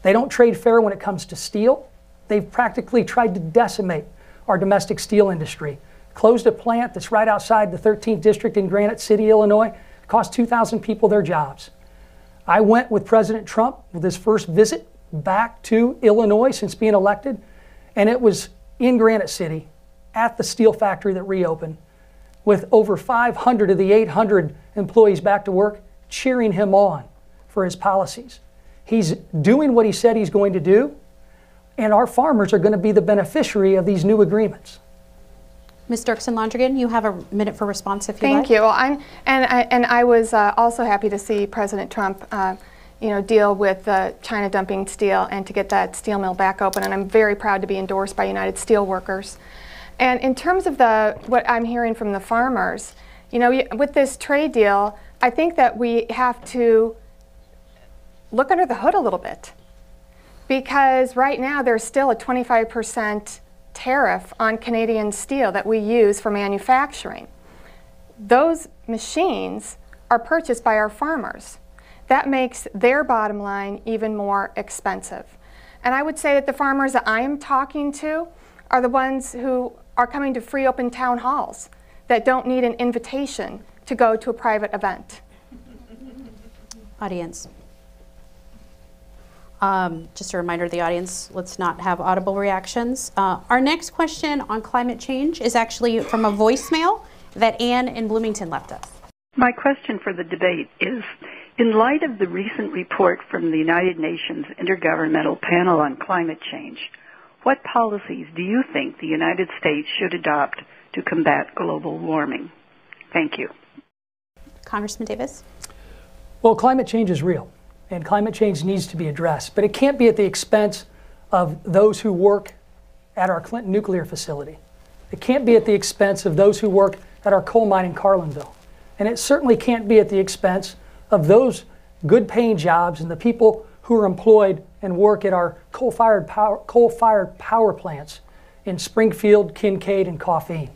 [SPEAKER 7] They don't trade fair when it comes to steel. They've practically tried to decimate our domestic steel industry. Closed a plant that's right outside the 13th District in Granite City, Illinois. Cost 2,000 people their jobs. I went with President Trump with his first visit back to Illinois since being elected, and it was in Granite City at the steel factory that reopened with over 500 of the 800 employees back to work cheering him on for his policies. He's doing what he said he's going to do, and our farmers are going to be the beneficiary of these new agreements.
[SPEAKER 4] Ms. Dirksen Londrigan, you have a minute for response if you
[SPEAKER 6] like. Thank you. I was also happy to see President Trump deal with China dumping steel and to get that steel mill back open, and I'm very proud to be endorsed by United Steelworkers. And in terms of what I'm hearing from the farmers, with this trade deal, I think that we have to look under the hood a little bit, because right now there's still a 25% tariff on Canadian steel that we use for manufacturing. Those machines are purchased by our farmers. That makes their bottom line even more expensive. And I would say that the farmers that I am talking to are the ones who are coming to free open town halls that don't need an invitation to go to a private event.
[SPEAKER 4] Audience. Just a reminder to the audience, let's not have audible reactions. Our next question on climate change is actually from a voicemail that Ann in Bloomington left us.
[SPEAKER 10] My question for the debate is, in light of the recent report from the United Nations Intergovernmental Panel on Climate Change, what policies do you think the United States should adopt to combat global warming? Thank you.
[SPEAKER 4] Congressman Davis?
[SPEAKER 7] Well, climate change is real, and climate change needs to be addressed, but it can't be at the expense of those who work at our Clinton nuclear facility. It can't be at the expense of those who work at our coal mine in Carlinville. And it certainly can't be at the expense of those good paying jobs and the people who are employed and work at our coal-fired power plants in Springfield, Kincaid, and Coffeen.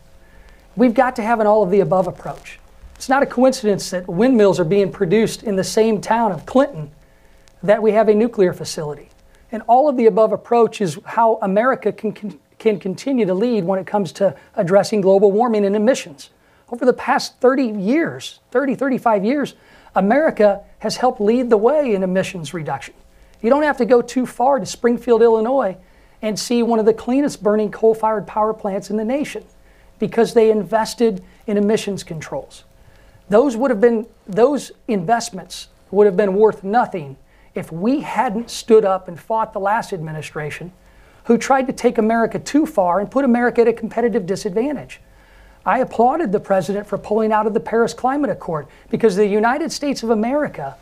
[SPEAKER 7] We've got to have an all-of-the-above approach. It's not a coincidence that windmills are being produced in the same town of Clinton that we have a nuclear facility. An all-of-the-above approach is how America can continue to lead when it comes to addressing global warming and emissions. Over the past 35 years, America has helped lead the way in emissions reduction. You don't have to go too far to Springfield, Illinois, and see one of the cleanest burning coal-fired power plants in the nation because they invested in emissions controls. Those investments would have been worth nothing if we hadn't stood up and fought the last administration who tried to take America too far and put America at a competitive disadvantage. I applauded the president for pulling out of the Paris Climate Accord because the United States of America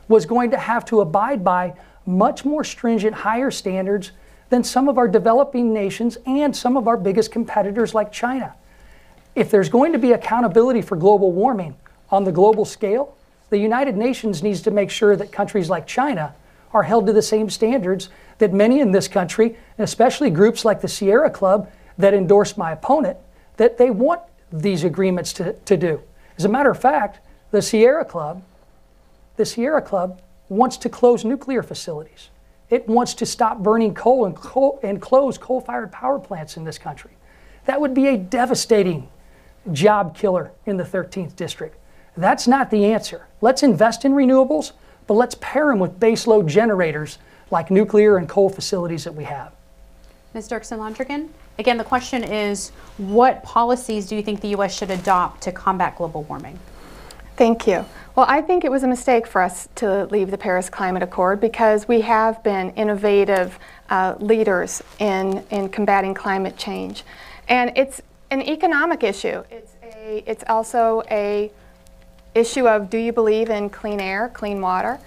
[SPEAKER 7] was going to have to abide by much more stringent, higher standards than some of our developing nations and some of our biggest competitors like China. If there's going to be accountability for global warming on the global scale, the United Nations needs to make sure that countries like China are held to the same standards that many in this country, and especially groups like the Sierra Club that endorsed my opponent, that they want these agreements to do. As a matter of fact, the Sierra Club wants to close nuclear facilities. It wants to stop burning coal and close coal-fired power plants in this country. That would be a devastating job killer in the 13th District. That's not the answer. Let's invest in renewables, but let's pair them with baseload generators like nuclear and coal facilities that we have.
[SPEAKER 4] Ms. Dirksen Londrigan, again, the question is, what policies do you think the U.S. should adopt to combat global warming?
[SPEAKER 6] Thank you. Well, I think it was a mistake for us to leave the Paris Climate Accord because we have been innovative leaders in combating climate change. And it's an economic issue. It's also a issue of, do you believe in clean air, clean water?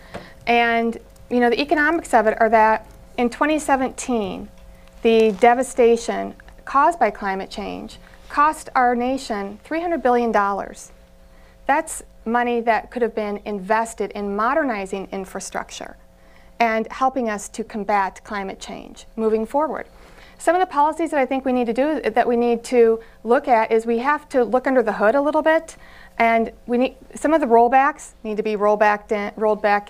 [SPEAKER 6] And you know, the economics of it are that in 2017, the devastation caused by climate change cost our nation $300 billion. That's money that could have been invested in modernizing infrastructure and helping us to combat climate change moving forward. Some of the policies that I think we need to do, that we need to look at, is we have to look under the hood a little bit, and some of the rollbacks need to be rolled back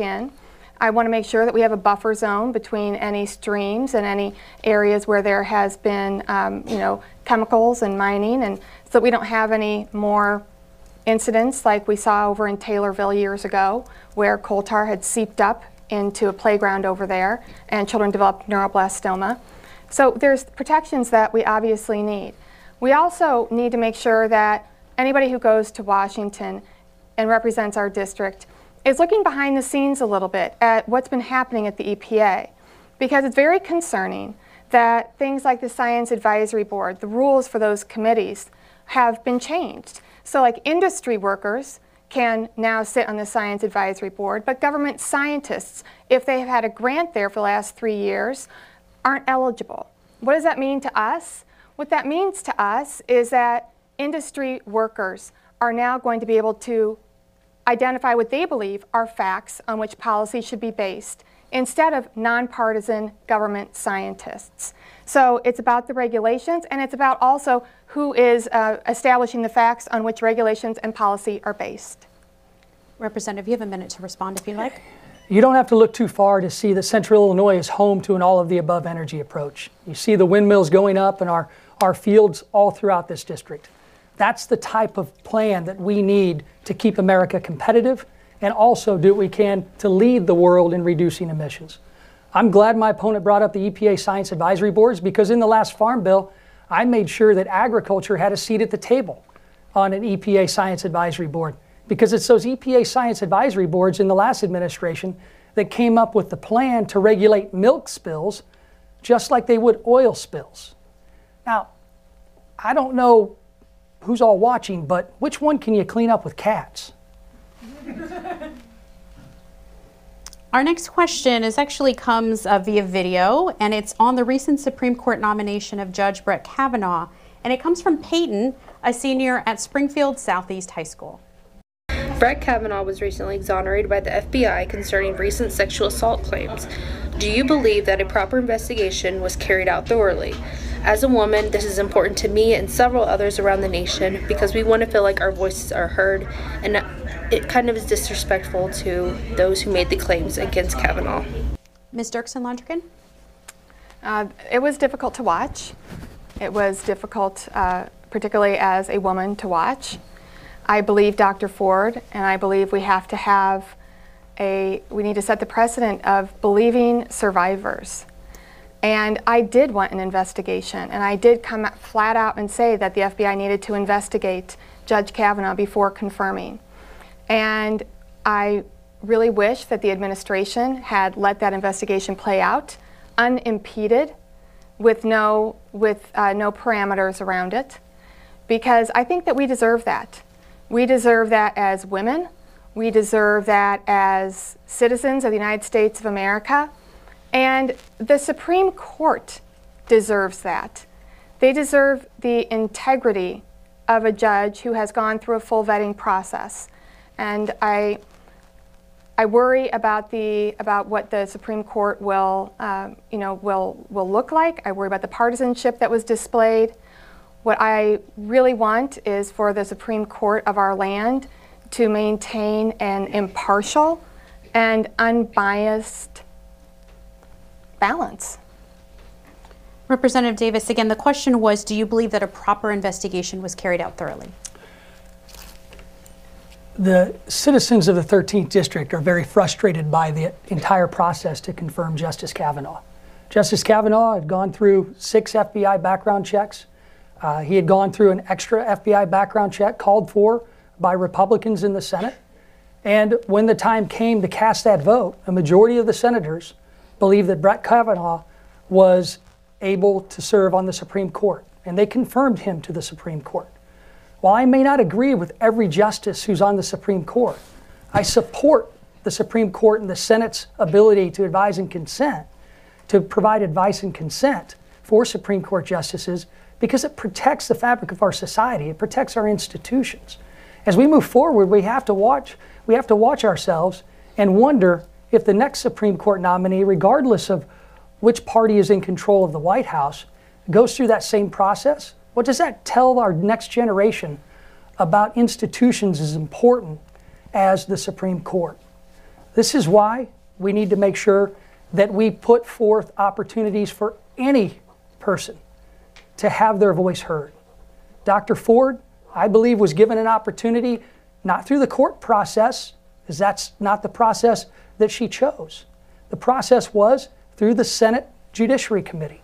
[SPEAKER 6] in. I want to make sure that we have a buffer zone between any streams and any areas where there has been chemicals and mining, and so that we don't have any more incidents like we saw over in Taylorville years ago, where coal tar had seeped up into a playground over there and children developed neuroblastoma. So there's protections that we obviously need. We also need to make sure that anybody who goes to Washington and represents our district is looking behind the scenes a little bit at what's been happening at the EPA, because it's very concerning that things like the Science Advisory Board, the rules for those committees, have been changed. So like industry workers can now sit on the Science Advisory Board, but government scientists, if they have had a grant there for the last 3 years, aren't eligible. What does that mean to us? What that means to us is that industry workers are now going to be able to identify what they believe are facts on which policy should be based, instead of nonpartisan government scientists. So it's about the regulations, and it's about also who is establishing the facts on which regulations and policy are based.
[SPEAKER 4] Representative, you have a minute to respond if you like.
[SPEAKER 7] You don't have to look too far to see that Central Illinois is home to an all-of-the-above energy approach. You see the windmills going up in our fields all throughout this district. That's the type of plan that we need to keep America competitive and also do what we can to lead the world in reducing emissions. I'm glad my opponent brought up the EPA Science Advisory Boards, because in the last Farm Bill, I made sure that agriculture had a seat at the table on an EPA Science Advisory Board, because it's those EPA Science Advisory Boards in the last administration that came up with the plan to regulate milk spills just like they would oil spills. Now, I don't know who's all watching, but which one can you clean up with cats?
[SPEAKER 4] Our next question comes via video, and it's on the recent Supreme Court nomination of Judge Brett Kavanaugh, and it comes from Peyton, a senior at Springfield Southeast High School.
[SPEAKER 11] Brett Kavanaugh was recently exonerated by the FBI concerning recent sexual assault claims. Do you believe that a proper investigation was carried out thoroughly? As a woman, this is important to me and several others around the nation because we want to feel like our voices are heard, and it kind of is disrespectful to those who made the claims against Kavanaugh.
[SPEAKER 4] Ms. Dirksen Londrigan?
[SPEAKER 6] It was difficult to watch. It was difficult, particularly as a woman, to watch. I believe Dr. Ford, and I believe we have to have we need to set the precedent of believing survivors. And I did want an investigation, and I did come flat out and say that the FBI needed to investigate Judge Kavanaugh before confirming. And I really wish that the administration had let that investigation play out unimpeded with no parameters around it, because I think that we deserve that. We deserve that as women. We deserve that as citizens of the United States of America. And the Supreme Court deserves that. They deserve the integrity of a judge who has gone through a full vetting process. And I worry about what the Supreme Court will look like. I worry about the partisanship that was displayed. What I really want is for the Supreme Court of our land to maintain an impartial and unbiased balance.
[SPEAKER 4] Representative Davis, again, the question was, do you believe that a proper investigation was carried out thoroughly?
[SPEAKER 7] The citizens of the 13th District are very frustrated by the entire process to confirm Justice Kavanaugh. Justice Kavanaugh had gone through 6 FBI background checks. He had gone through an extra FBI background check called for by Republicans in the Senate. And when the time came to cast that vote, a majority of the senators believed that Brett Kavanaugh was able to serve on the Supreme Court, and they confirmed him to the Supreme Court. While I may not agree with every justice who's on the Supreme Court, I support the Supreme Court and the Senate's ability to advise and consent, to provide advice and consent for Supreme Court justices, because it protects the fabric of our society. It protects our institutions. As we move forward, we have to watch ourselves and wonder if the next Supreme Court nominee, regardless of which party is in control of the White House, goes through that same process. What does that tell our next generation about institutions as important as the Supreme Court? This is why we need to make sure that we put forth opportunities for any person to have their voice heard. Dr. Ford, I believe, was given an opportunity, not through the court process, because that's not the process that she chose. The process was through the Senate Judiciary Committee.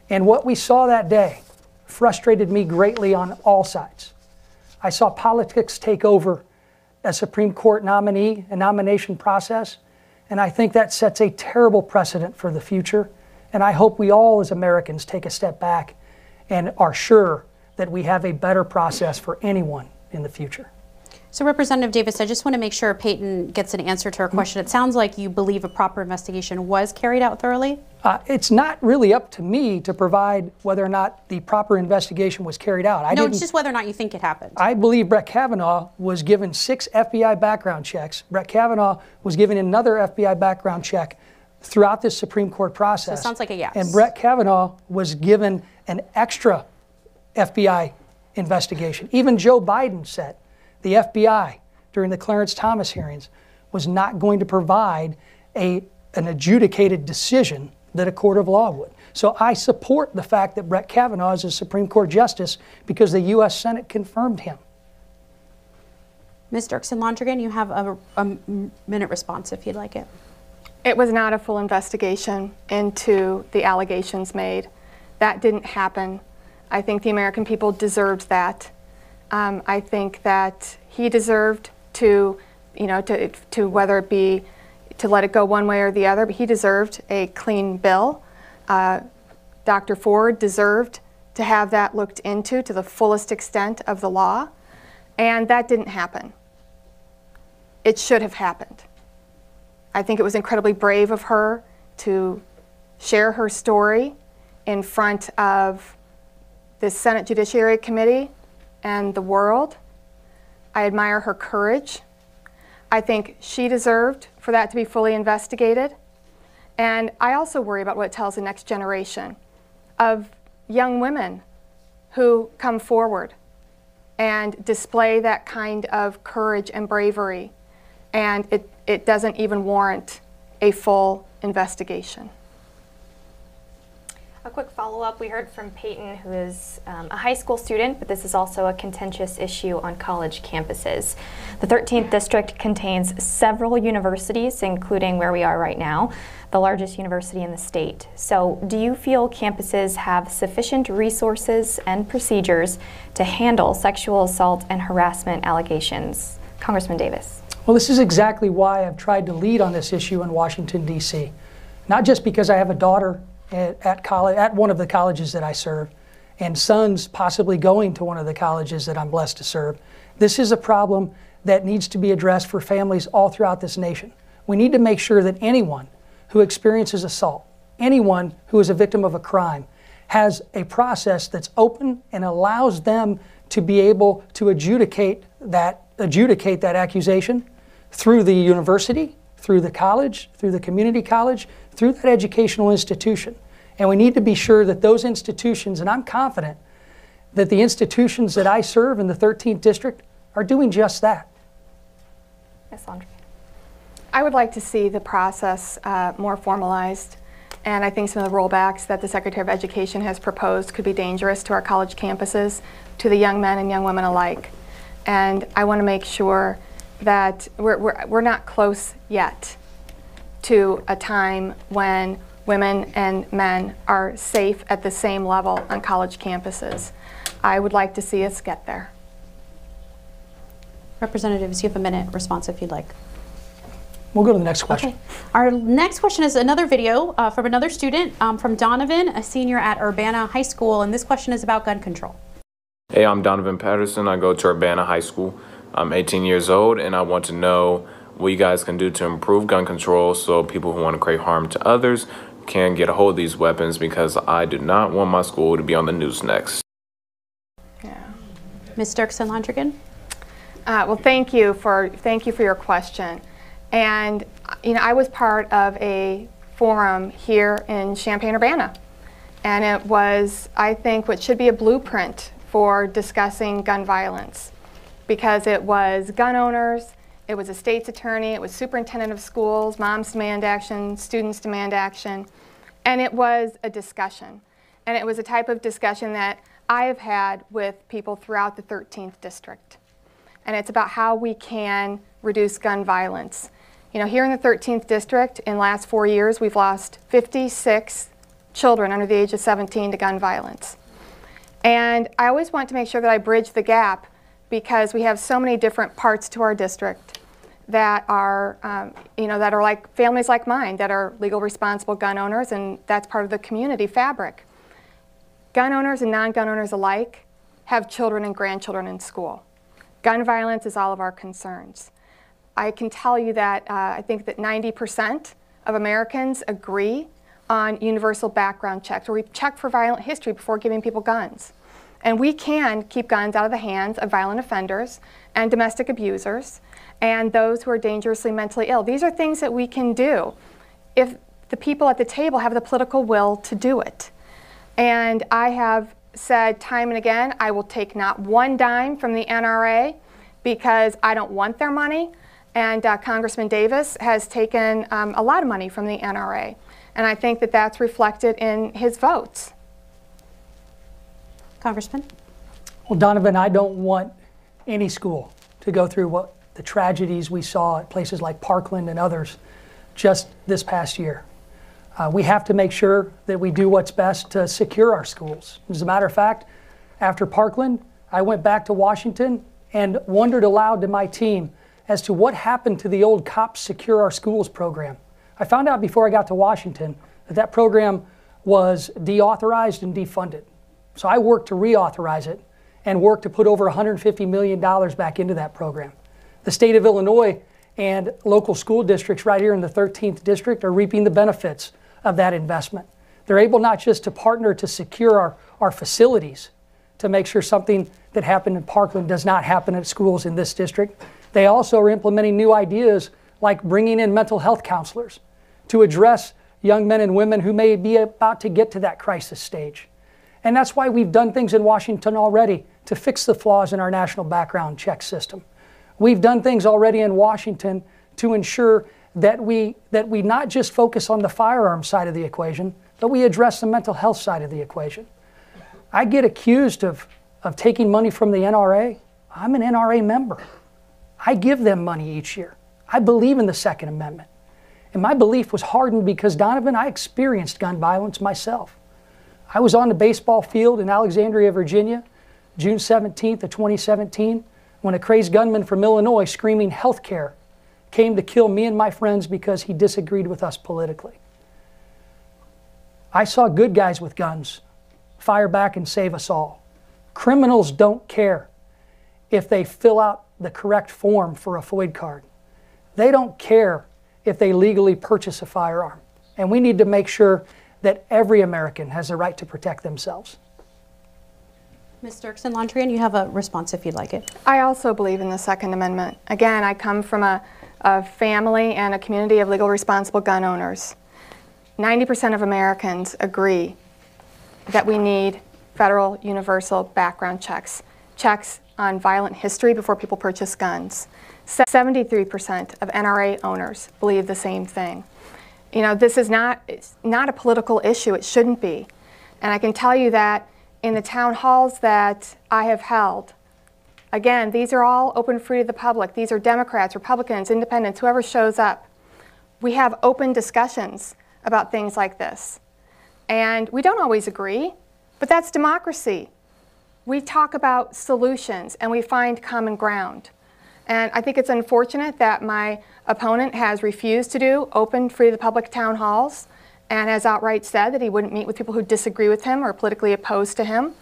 [SPEAKER 7] And what we saw that day frustrated me greatly on all sides. I saw politics take over a Supreme Court nominee and nomination process, and I think that sets a terrible precedent for the future. And I hope we all as Americans take a step back and are sure that we have a better process for anyone in the future.
[SPEAKER 4] So Representative Davis, I just want to make sure Peyton gets an answer to her question. It sounds like you believe a proper investigation was carried out thoroughly?
[SPEAKER 7] It's not really up to me to provide whether or not the proper investigation was carried out.
[SPEAKER 4] No, it's just whether or not you think it happened.
[SPEAKER 7] I believe Brett Kavanaugh was given 6 FBI background checks. Brett Kavanaugh was given another FBI background check throughout this Supreme Court process.
[SPEAKER 4] So it sounds like a yes.
[SPEAKER 7] And Brett Kavanaugh was given an extra FBI investigation. Even Joe Biden said the FBI, during the Clarence Thomas hearings, was not going to provide an adjudicated decision that a court of law would. So I support the fact that Brett Kavanaugh is a Supreme Court justice because the U.S. Senate confirmed him.
[SPEAKER 4] Ms. Dirksen Londrigan, you have a minute response if you'd like it.
[SPEAKER 6] It was not a full investigation into the allegations made. That didn't happen. I think the American people deserved that. I think that he deserved to whether it be to let it go one way or the other, but he deserved a clean bill. Dr. Ford deserved to have that looked into to the fullest extent of the law, and that didn't happen. it should have happened. I think it was incredibly brave of her to share her story in front of the Senate Judiciary Committee and the world. I admire her courage. I think she deserved for that to be fully investigated. And I also worry about what it tells the next generation of young women who come forward and display that kind of courage and bravery, and it doesn't even warrant a full investigation.
[SPEAKER 8] A quick follow-up, we heard from Peyton, who is a high school student, but this is also a contentious issue on college campuses. The 13th District contains several universities, including where we are right now, the largest university in the state. So do you feel campuses have sufficient resources and procedures to handle sexual assault and harassment allegations? Congressman Davis.
[SPEAKER 7] Well, this is exactly why I've tried to lead on this issue in Washington, D.C. Not just because I have a daughter at one of the colleges that I serve, and sons possibly going to one of the colleges that I'm blessed to serve. This is a problem that needs to be addressed for families all throughout this nation. We need to make sure that anyone who experiences assault, anyone who is a victim of a crime, has a process that's open and allows them to be able to adjudicate that accusation through the university, through the college, through the community college, through that educational institution. And we need to be sure that those institutions, and I'm confident that the institutions that I serve in the 13th District are doing just that.
[SPEAKER 8] Ms. Londrigan.
[SPEAKER 6] I would like to see the process more formalized, and I think some of the rollbacks that the Secretary of Education has proposed could be dangerous to our college campuses, to the young men and young women alike. And I want to make sure that we're not close yet to a time when women and men are safe at the same level on college campuses. I would like to see us get there.
[SPEAKER 4] Representatives, you have a minute response if you'd like.
[SPEAKER 7] We'll go to the next question.
[SPEAKER 4] Okay. Our next question is another video from another student, from Donovan, a senior at Urbana High School, and this question is about gun control.
[SPEAKER 12] Hey, I'm Donovan Patterson. I go to Urbana High School. I'm 18 years old, and I want to know what you guys can do to improve gun control so people who want to create harm to others can get a hold of these weapons, because I do not want my school to be on the news next.
[SPEAKER 6] Yeah.
[SPEAKER 4] Ms. Dirksen Londrigan.
[SPEAKER 6] Well, thank you for your question. And I was part of a forum here in Champaign-Urbana, and it was, I think, what should be a blueprint for discussing gun violence, because it was gun owners, it was a state's attorney, it was superintendent of schools, moms demand action, students demand action, and it was a discussion. And it was a type of discussion that I have had with people throughout the 13th District. And it's about how we can reduce gun violence. Here in the 13th District, in the last 4 years, we've lost 56 children under the age of 17 to gun violence. And I always want to make sure that I bridge the gap, because we have so many different parts to our district that are, that are like families like mine that are legal responsible gun owners, and that's part of the community fabric. Gun owners and non-gun owners alike have children and grandchildren in school. Gun violence is all of our concerns. I can tell you that I think that 90% of Americans agree on universal background checks, where we check for violent history before giving people guns. And we can keep guns out of the hands of violent offenders and domestic abusers and those who are dangerously mentally ill. These are things that we can do if the people at the table have the political will to do it. And I have said time and again, I will take not one dime from the NRA, because I don't want their money. And Congressman Davis has taken a lot of money from the NRA. And I think that that's reflected in his votes.
[SPEAKER 4] Congressman?
[SPEAKER 7] Well, Donovan, I don't want any school to go through what the tragedies we saw at places like Parkland and others just this past year. We have to make sure that we do what's best to secure our schools. As a matter of fact, after Parkland, I went back to Washington and wondered aloud to my team as to what happened to the old Cops Secure Our Schools program. I found out before I got to Washington that that program was deauthorized and defunded. So I worked to reauthorize it and worked to put over $150 million back into that program. The state of Illinois And local school districts right here in the 13th District are reaping the benefits of that investment. They're able not just to partner to secure our facilities, to make sure something that happened in Parkland does not happen at schools in this district. They also are implementing new ideas like bringing in mental health counselors to address young men and women who may be about to get to that crisis stage. And that's why we've done things in Washington already to fix the flaws in our national background check system. We've done things already in Washington to ensure that we not just focus on the firearm side of the equation, but we address the mental health side of the equation. I get accused of taking money from the NRA. I'm an NRA member. I give them money each year. I believe in the Second Amendment. And my belief was hardened because, Donovan, I experienced gun violence myself. I was on the baseball field in Alexandria, Virginia, June 17th of 2017, when a crazed gunman from Illinois screaming health care came to kill me and my friends because he disagreed with us politically. I saw good guys with guns fire back and save us all. Criminals don't care if they fill out the correct form for a FOID card. They don't care if they legally purchase a firearm. And we need to make sure that every American has the right to protect themselves.
[SPEAKER 4] Ms. Dirksen Londrigan, you have a response if you'd like it.
[SPEAKER 6] I also believe in the Second Amendment. Again, I come from a family and a community of legal responsible gun owners. 90% of Americans agree that we need federal universal background checks, checks on violent history before people purchase guns. 73% of NRA owners believe the same thing. You know, this is not a political issue. It shouldn't be. And I can tell you that in the town halls that I have held, again, these are all open, free to the public. These are Democrats, Republicans, Independents, whoever shows up. We have open discussions about things like this. And we don't always agree, but that's democracy. We talk about solutions and we find common ground. And I think it's unfortunate that my opponent has refused to do open, free to the public town halls and has outright said that he wouldn't meet with people who disagree with him or politically opposed to him.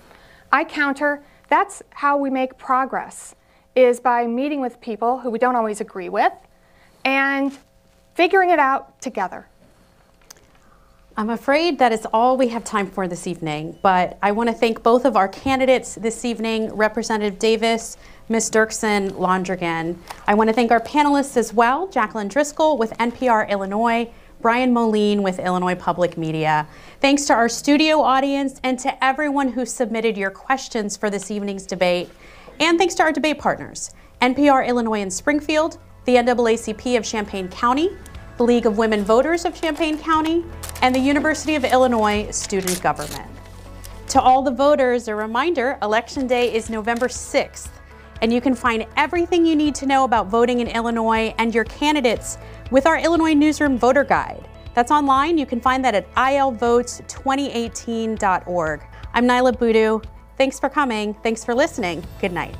[SPEAKER 6] I counter, that's how we make progress, is by meeting with people who we don't always agree with and figuring it out together.
[SPEAKER 4] I'm afraid that is all we have time for this evening, but I want to thank both of our candidates this evening, Representative Davis, Ms. Dirksen Londrigan. I want to thank our panelists as well, Jacqueline Driscoll with NPR Illinois, Brian Moline with Illinois Public Media. Thanks to our studio audience and to everyone who submitted your questions for this evening's debate. And thanks to our debate partners, NPR Illinois in Springfield, the NAACP of Champaign County, the League of Women Voters of Champaign County, and the University of Illinois Student Government. To all the voters, a reminder, Election Day is November 6th, and you can find everything you need to know about voting in Illinois and your candidates with our Illinois Newsroom Voter Guide. That's online. You can find that at ilvotes2018.org. I'm Nyla Boodoo. Thanks for coming. Thanks for listening. Good night.